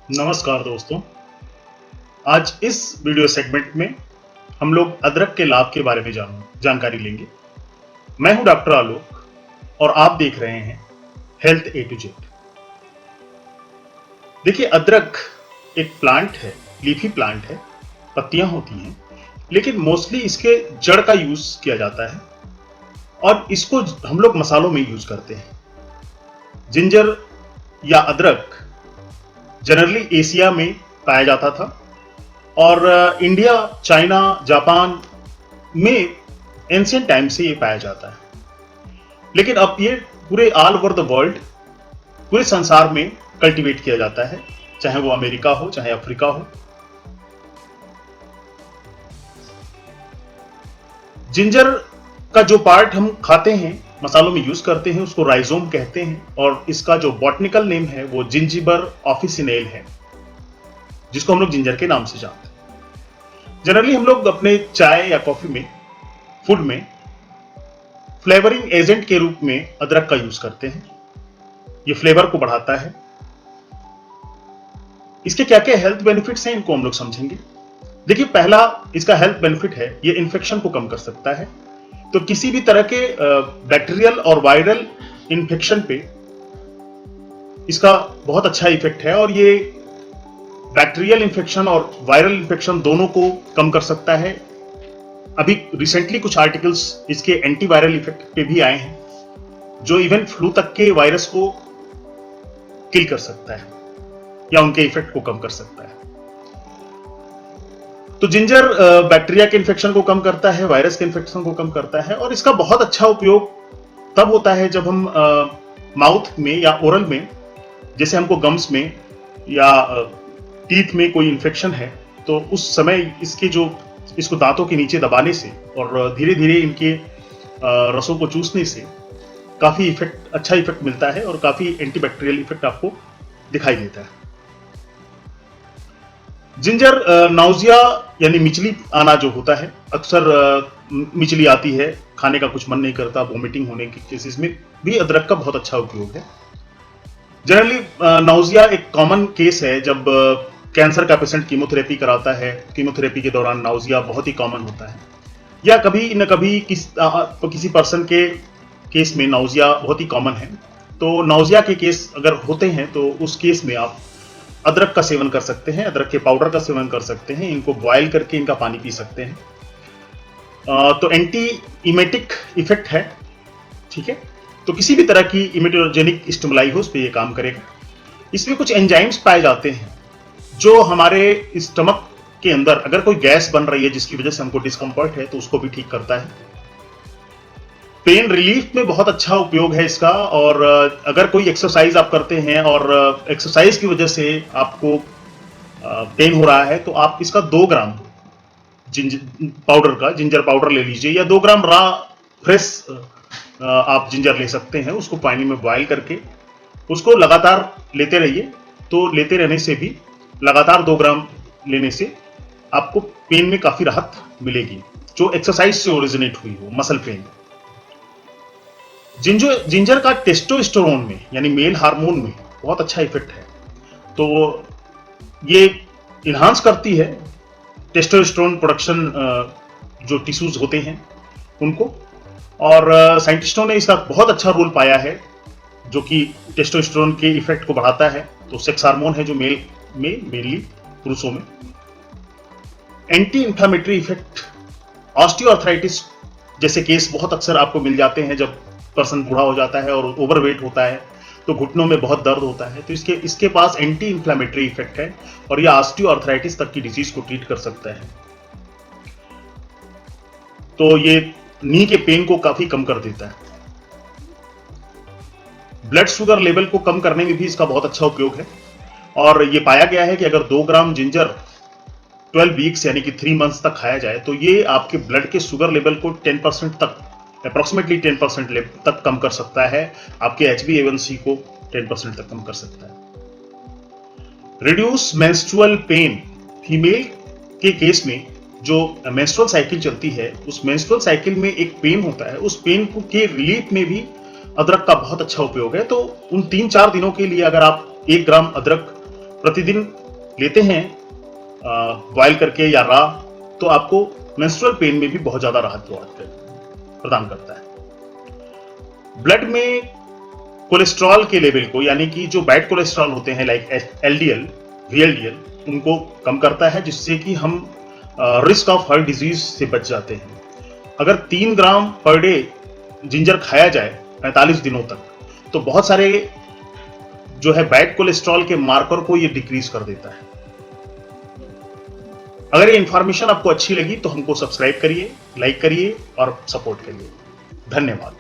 नमस्कार दोस्तों। आज इस वीडियो सेगमेंट में हम लोग अदरक के लाभ के बारे में जानकारी लेंगे। मैं हूं डॉक्टर आलोक और आप देख रहे हैं हेल्थ ए टू जेड। देखिए, अदरक एक प्लांट है, लीफी प्लांट है, पत्तियां होती हैं, लेकिन मोस्टली इसके जड़ का यूज किया जाता है और इसको हम लोग मसालों में यूज करते हैं। जिंजर या अदरक जनरली एशिया में पाया जाता था और इंडिया, चाइना, जापान में एंशिएंट टाइम से ये पाया जाता है। लेकिन अब ये पूरे ऑल ओवर द वर्ल्ड, पूरे संसार में कल्टीवेट किया जाता है, चाहे वो अमेरिका हो, चाहे अफ्रीका हो। जिंजर का जो पार्ट हम खाते हैं, मसालों में यूज करते हैं, उसको राइजोम कहते हैं और इसका जो बॉटनिकल नेम है वो जिंजिबर ऑफिसिनेल है, जिसको हम लोग जिंजर के नाम से जानते हैं। जनरली हम लोग अपने चाय या कॉफी में, फूड में फ्लेवरिंग एजेंट के रूप में अदरक का यूज करते हैं। ये फ्लेवर को बढ़ाता है। इसके क्या क्या हेल्थ बेनिफिट्स हैं, इनको हम लोग समझेंगे। देखिए, पहला इसका हेल्थ बेनिफिट है, ये इन्फेक्शन को कम कर सकता है। तो किसी भी तरह के बैक्टीरियल और वायरल इन्फेक्शन पे इसका बहुत अच्छा इफेक्ट है और ये बैक्टीरियल इन्फेक्शन और वायरल इन्फेक्शन दोनों को कम कर सकता है। अभी रिसेंटली कुछ आर्टिकल्स इसके एंटीवायरल इफेक्ट पे भी आए हैं, जो इवन फ्लू तक के वायरस को किल कर सकता है या उनके इफेक्ट को कम कर सकता है। तो जिंजर बैक्टीरिया के इन्फेक्शन को कम करता है, वायरस के इन्फेक्शन को कम करता है और इसका बहुत अच्छा उपयोग तब होता है जब हम माउथ में या ओरल में, जैसे हमको गम्स में या टीथ में कोई इन्फेक्शन है, तो उस समय इसको दांतों के नीचे दबाने से और धीरे धीरे इनके रसों को चूसने से काफी अच्छा इफेक्ट मिलता है और काफी एंटीबैक्टीरियल इफेक्ट आपको दिखाई देता है। जिंजर नाउजिया यानी मिचली आना जो होता है, अक्सर मिचली आती है, खाने का कुछ मन नहीं करता, वोमिटिंग होने के केसेस में भी अदरक का बहुत अच्छा उपयोग है। जनरली नाउजिया एक कॉमन केस है जब कैंसर का पेशेंट कीमोथेरेपी कराता है। कीमोथेरेपी के दौरान नाउजिया बहुत ही कॉमन होता है, या कभी न कभी किसी पर्सन के केस में नाउजिया बहुत ही कॉमन है। तो नाउजिया के केस अगर होते हैं तो उस केस में आप अदरक का सेवन कर सकते हैं, अदरक के पाउडर का सेवन कर सकते हैं, इनको बॉयल करके इनका पानी पी सकते हैं। तो एंटी इमेटिक इफेक्ट है, ठीक है। तो किसी भी तरह की इमेटोजेनिक स्टिमुलाई हो, उस पर यह काम करेगा। इसमें कुछ एंजाइम्स पाए जाते हैं जो हमारे स्टमक के अंदर अगर कोई गैस बन रही है जिसकी वजह से हमको डिस्कम्फर्ट है, तो उसको भी ठीक करता है। पेन रिलीफ में बहुत अच्छा उपयोग है इसका। और अगर कोई एक्सरसाइज आप करते हैं और एक्सरसाइज की वजह से आपको पेन हो रहा है, तो आप इसका 2 ग्राम जिंजर पाउडर ले लीजिए, या 2 ग्राम रा फ्रेश आप जिंजर ले सकते हैं। उसको पानी में बॉयल करके उसको लगातार लेते रहिए। तो लेते रहने से भी, लगातार 2 ग्राम लेने से आपको पेन में काफी राहत मिलेगी, जो एक्सरसाइज से ओरिजिनेट हुई हो, मसल पेन। जिंजर का टेस्टोस्टेरोन में यानी मेल हार्मोन में बहुत अच्छा इफेक्ट है। तो ये इन्हांस करती है टेस्टोस्टेरोन प्रोडक्शन, जो टिश्यूज होते हैं उनको। और साइंटिस्टों ने इसका बहुत अच्छा रोल पाया है, जो कि टेस्टोस्टेरोन के इफेक्ट को बढ़ाता है। तो सेक्स हार्मोन है जो मेल में, मेनली पुरुषों में। एंटी इंफ्लेमेटरी इफेक्ट, ऑस्टियोआर्थराइटिस जैसे केस बहुत अक्सर आपको मिल जाते हैं जब पर्सन बूढ़ा हो जाता है और ओवरवेट होता है, तो घुटनों में बहुत दर्द होता है। तो इसके पास एंटी इंफ्लेमेटरी इफेक्ट है और यह ऑस्टियोआर्थराइटिस तक की डिजीज को ट्रीट कर सकता है। तो ये नी के पेन को काफी कम कर देता है। ब्लड शुगर लेवल को कम करने में भी इसका बहुत अच्छा उपयोग है। और ये पाया गया है कि अगर 2 ग्राम जिंजर 12 वीक्स यानी कि 3 मंथ्स तक खाया जाए, तो ये आपके ब्लड के शुगर लेवल को 10% तक, अप्रोक्सीमेटली 10% तक कम कर सकता है। आपके HbA1c को 10% तक कम कर सकता है। रिड्यूस मेंस्ट्रुअल पेन, फीमेल के केस में जो मेंस्ट्रुअल साइकिल चलती है, उस मेंस्ट्रुअल साइकिल में एक पेन होता है, उस पेन के रिलीफ में भी अदरक का बहुत अच्छा उपयोग है। तो उन 3-4 दिनों के लिए अगर आप 1 ग्राम अदरक प्रतिदिन लेते हैं बॉयल करके या रॉ, तो आपको मेंस्ट्रुअल पेन में भी बहुत ज्यादा राहत प्रदान करता है। ब्लड में कोलेस्ट्रॉल के लेवल को, यानी कि जो बैड कोलेस्ट्रॉल होते हैं लाइक एलडीएल, वीएलडीएल, उनको कम करता है, जिससे कि हम रिस्क ऑफ हार्ट डिजीज से बच जाते हैं। अगर 3 ग्राम पर डे जिंजर खाया जाए 45 दिनों तक, तो बहुत सारे जो है बैड कोलेस्ट्रॉल के मार्कर को ये डिक्रीज कर देता है। अगर ये इंफॉर्मेशन आपको अच्छी लगी तो हमको सब्सक्राइब करिए, लाइक करिए और सपोर्ट करिए। धन्यवाद।